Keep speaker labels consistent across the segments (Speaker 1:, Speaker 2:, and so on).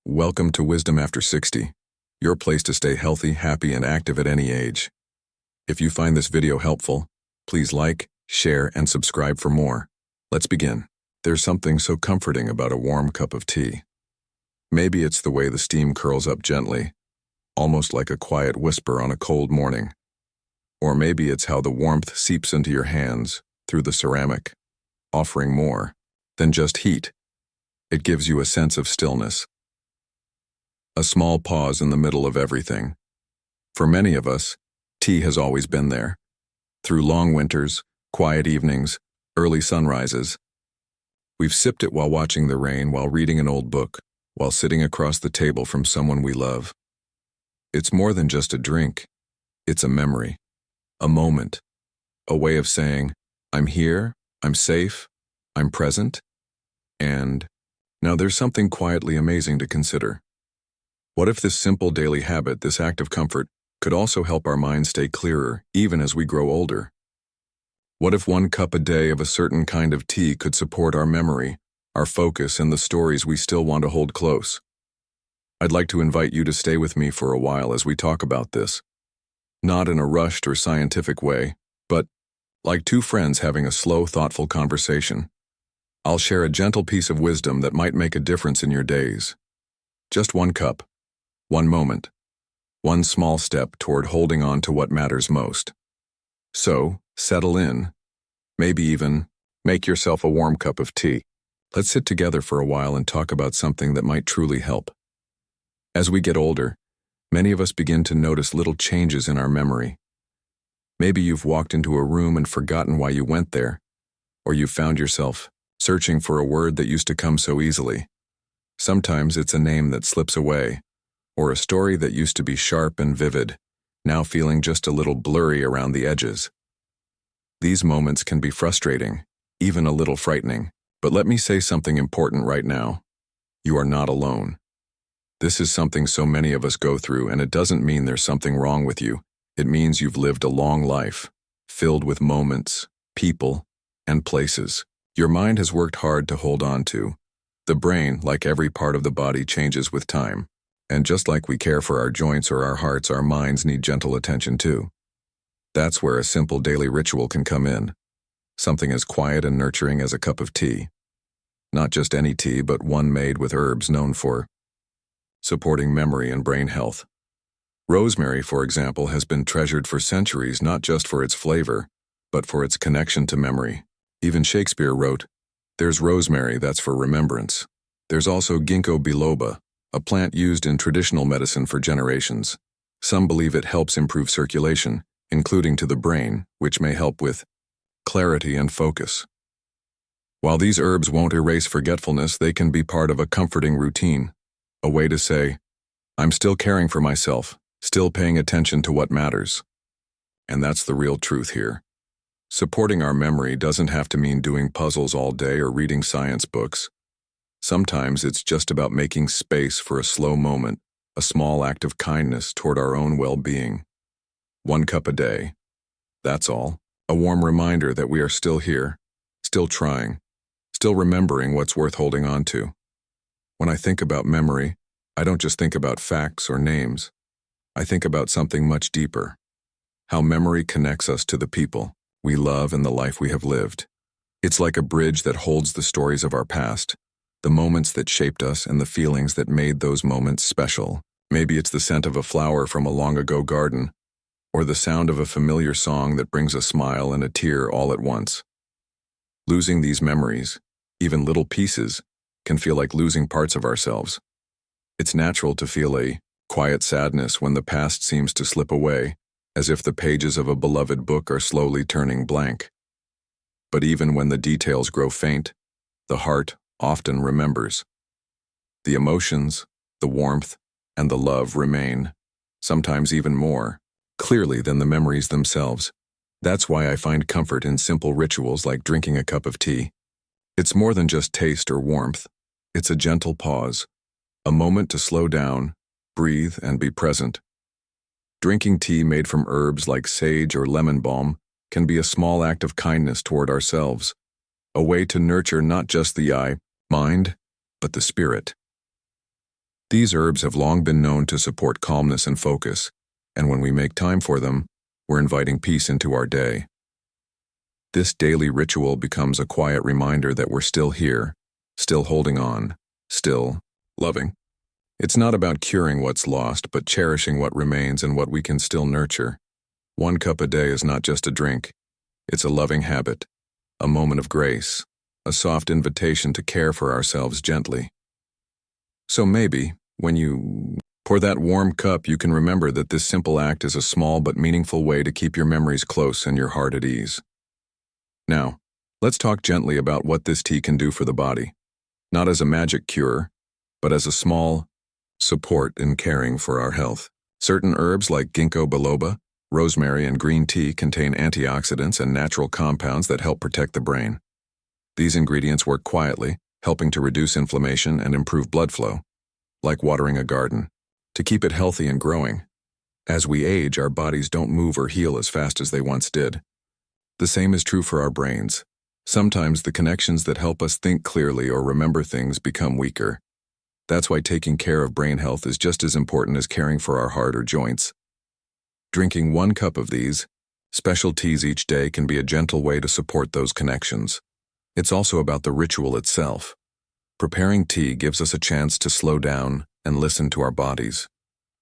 Speaker 1: Welcome to Wisdom After 60, your place to stay healthy, happy, and active at any age. If you find this video helpful, please like, share, and subscribe for more. Let's begin. There's something so comforting about a warm cup of tea. Maybe it's the way the steam curls up gently, almost like a quiet whisper on a cold morning. Or maybe it's how the warmth seeps into your hands through the ceramic, offering more than just heat. It gives you a sense of stillness. A small pause in the middle of everything. For many of us, tea has always been there. Through long winters, quiet evenings, early sunrises. We've sipped it while watching the rain, while reading an old book, while sitting across the table from someone we love. It's more than just a drink. It's a memory, a moment, a way of saying, I'm here, I'm safe, I'm present. And now there's something quietly amazing to consider. What if this simple daily habit, this act of comfort, could also help our minds stay clearer even as we grow older? What if 1 cup a day of a certain kind of tea could support our memory, our focus, and the stories we still want to hold close? I'd like to invite you to stay with me for a while as we talk about this. Not in a rushed or scientific way, but like two friends having a slow, thoughtful conversation. I'll share a gentle piece of wisdom that might make a difference in your days. Just 1 cup. 1 moment, 1 small step toward holding on to what matters most. So, settle in. Maybe even make yourself a warm cup of tea. Let's sit together for a while and talk about something that might truly help. As we get older, many of us begin to notice little changes in our memory. Maybe you've walked into a room and forgotten why you went there, or you found yourself searching for a word that used to come so easily. Sometimes it's a name that slips away, or a story that used to be sharp and vivid, now feeling just a little blurry around the edges. These moments can be frustrating, even a little frightening, but let me say something important right now. You are not alone. This is something so many of us go through, and it doesn't mean there's something wrong with you. It means you've lived a long life, filled with moments, people, and places your mind has worked hard to hold on to. The brain, like every part of the body, changes with time. And just like we care for our joints or our hearts, our minds need gentle attention too. That's where a simple daily ritual can come in. Something as quiet and nurturing as a cup of tea. Not just any tea, but one made with herbs known for supporting memory and brain health. Rosemary, for example, has been treasured for centuries, not just for its flavor, but for its connection to memory. Even Shakespeare wrote, "There's rosemary, that's for remembrance." There's also ginkgo biloba, a plant used in traditional medicine for generations. Some believe it helps improve circulation, including to the brain, which may help with clarity and focus. While these herbs won't erase forgetfulness, they can be part of a comforting routine, a way to say, I'm still caring for myself, still paying attention to what matters. And that's the real truth here. Supporting our memory doesn't have to mean doing puzzles all day or reading science books. Sometimes it's just about making space for a slow moment, a small act of kindness toward our own well-being. 1 cup a day. That's all. A warm reminder that we are still here, still trying, still remembering what's worth holding on to. When I think about memory, I don't just think about facts or names. I think about something much deeper. How memory connects us to the people we love and the life we have lived. It's like a bridge that holds the stories of our past, the moments that shaped us and the feelings that made those moments special. Maybe it's the scent of a flower from a long-ago garden, or the sound of a familiar song that brings a smile and a tear all at once. Losing these memories, even little pieces, can feel like losing parts of ourselves. It's natural to feel a quiet sadness when the past seems to slip away, as if the pages of a beloved book are slowly turning blank. But even when the details grow faint, the heart often remembers. The emotions, the warmth, and the love remain, sometimes even more clearly than the memories themselves. That's why I find comfort in simple rituals like drinking a cup of tea. It's more than just taste or warmth. It's a gentle pause, a moment to slow down, breathe, and be present. Drinking tea made from herbs like sage or lemon balm can be a small act of kindness toward ourselves, a way to nurture not just the mind, but the spirit. These herbs have long been known to support calmness and focus, and when we make time for them, we're inviting peace into our day. This daily ritual becomes a quiet reminder that we're still here, still holding on, still loving. It's not about curing what's lost, but cherishing what remains and what we can still nurture. 1 cup a day is not just a drink. It's a loving habit, a moment of grace, a soft invitation to care for ourselves gently. So maybe, when you pour that warm cup, you can remember that this simple act is a small but meaningful way to keep your memories close and your heart at ease. Now, let's talk gently about what this tea can do for the body. Not as a magic cure, but as a small support in caring for our health. Certain herbs like ginkgo biloba, rosemary, and green tea contain antioxidants and natural compounds that help protect the brain. These ingredients work quietly, helping to reduce inflammation and improve blood flow, like watering a garden, to keep it healthy and growing. As we age, our bodies don't move or heal as fast as they once did. The same is true for our brains. Sometimes the connections that help us think clearly or remember things become weaker. That's why taking care of brain health is just as important as caring for our heart or joints. Drinking 1 cup of these special teas each day can be a gentle way to support those connections. It's also about the ritual itself. Preparing tea gives us a chance to slow down and listen to our bodies.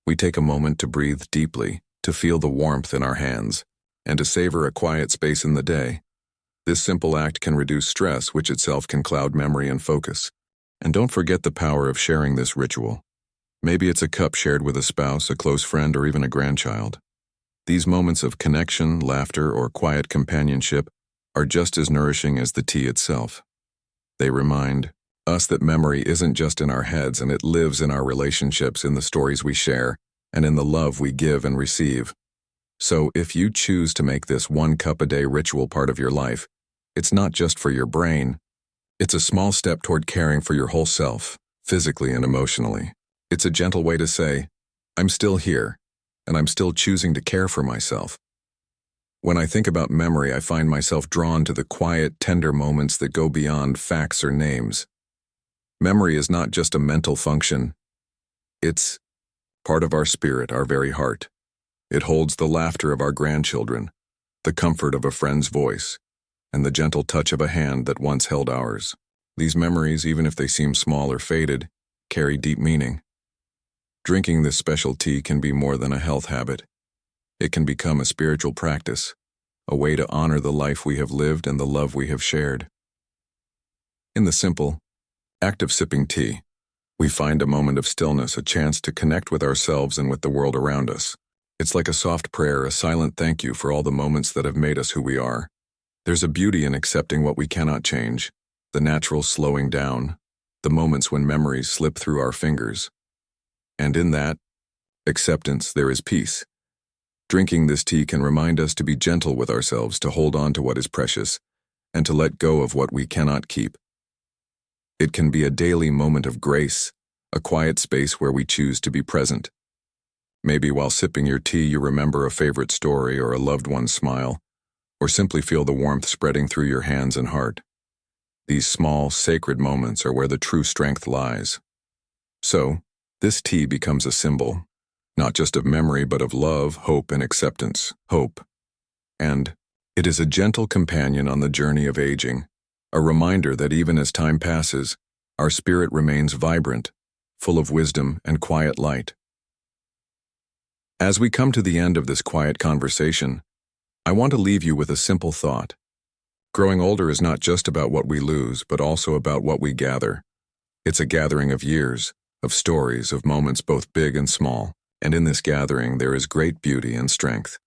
Speaker 1: We take a moment to breathe deeply, to feel the warmth in our hands, and to savor a quiet space in the day. This simple act can reduce stress, which itself can cloud memory and focus. And don't forget the power of sharing this ritual. Maybe it's a cup shared with a spouse, a close friend, or even a grandchild. These moments of connection, laughter, or quiet companionship are just as nourishing as the tea itself. They remind us that memory isn't just in our heads, and it lives in our relationships, in the stories we share, and in the love we give and receive. So if you choose to make this 1 cup a day ritual part of your life, it's not just for your brain. It's a small step toward caring for your whole self, physically and emotionally. It's a gentle way to say, I'm still here, and I'm still choosing to care for myself. When I think about memory, I find myself drawn to the quiet, tender moments that go beyond facts or names. Memory is not just a mental function. It's part of our spirit, our very heart. It holds the laughter of our grandchildren, the comfort of a friend's voice, and the gentle touch of a hand that once held ours. These memories, even if they seem small or faded, carry deep meaning. Drinking this special tea can be more than a health habit. It can become a spiritual practice, a way to honor the life we have lived and the love we have shared. In the simple act of sipping tea, we find a moment of stillness, a chance to connect with ourselves and with the world around us. It's like a soft prayer, a silent thank you for all the moments that have made us who we are. There's a beauty in accepting what we cannot change, the natural slowing down, the moments when memories slip through our fingers. And in that acceptance, there is peace. Drinking this tea can remind us to be gentle with ourselves, to hold on to what is precious, and to let go of what we cannot keep. It can be a daily moment of grace, a quiet space where we choose to be present. Maybe while sipping your tea, you remember a favorite story or a loved one's smile, or simply feel the warmth spreading through your hands and heart. These small, sacred moments are where the true strength lies. So, this tea becomes a symbol, not just of memory, but of love, hope, and acceptance. Hope. And it is a gentle companion on the journey of aging, a reminder that even as time passes, our spirit remains vibrant, full of wisdom and quiet light. As we come to the end of this quiet conversation, I want to leave you with a simple thought. Growing older is not just about what we lose, but also about what we gather. It's a gathering of years, of stories, of moments both big and small, and in this gathering there is great beauty and strength.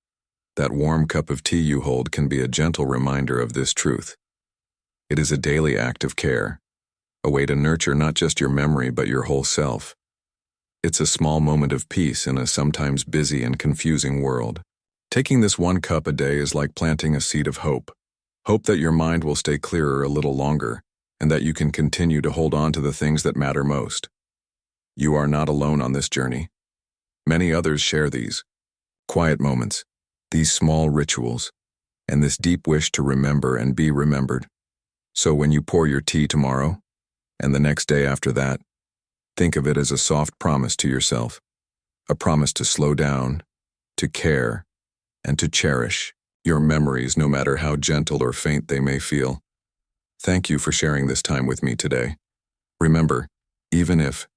Speaker 1: That warm cup of tea you hold can be a gentle reminder of this truth. It is a daily act of care, a way to nurture not just your memory but your whole self. It's a small moment of peace in a sometimes busy and confusing world. Taking this 1 cup a day is like planting a seed of hope. Hope that your mind will stay clearer a little longer, and that you can continue to hold on to the things that matter most. You are not alone on this journey. Many others share these quiet moments, these small rituals, and this deep wish to remember and be remembered. So when you pour your tea tomorrow, and the next day after that, Think of it as a soft promise to yourself, a promise to slow down, to care, and to cherish your memories no matter how gentle or faint they may feel. Thank you for sharing this time with me today. Remember, even if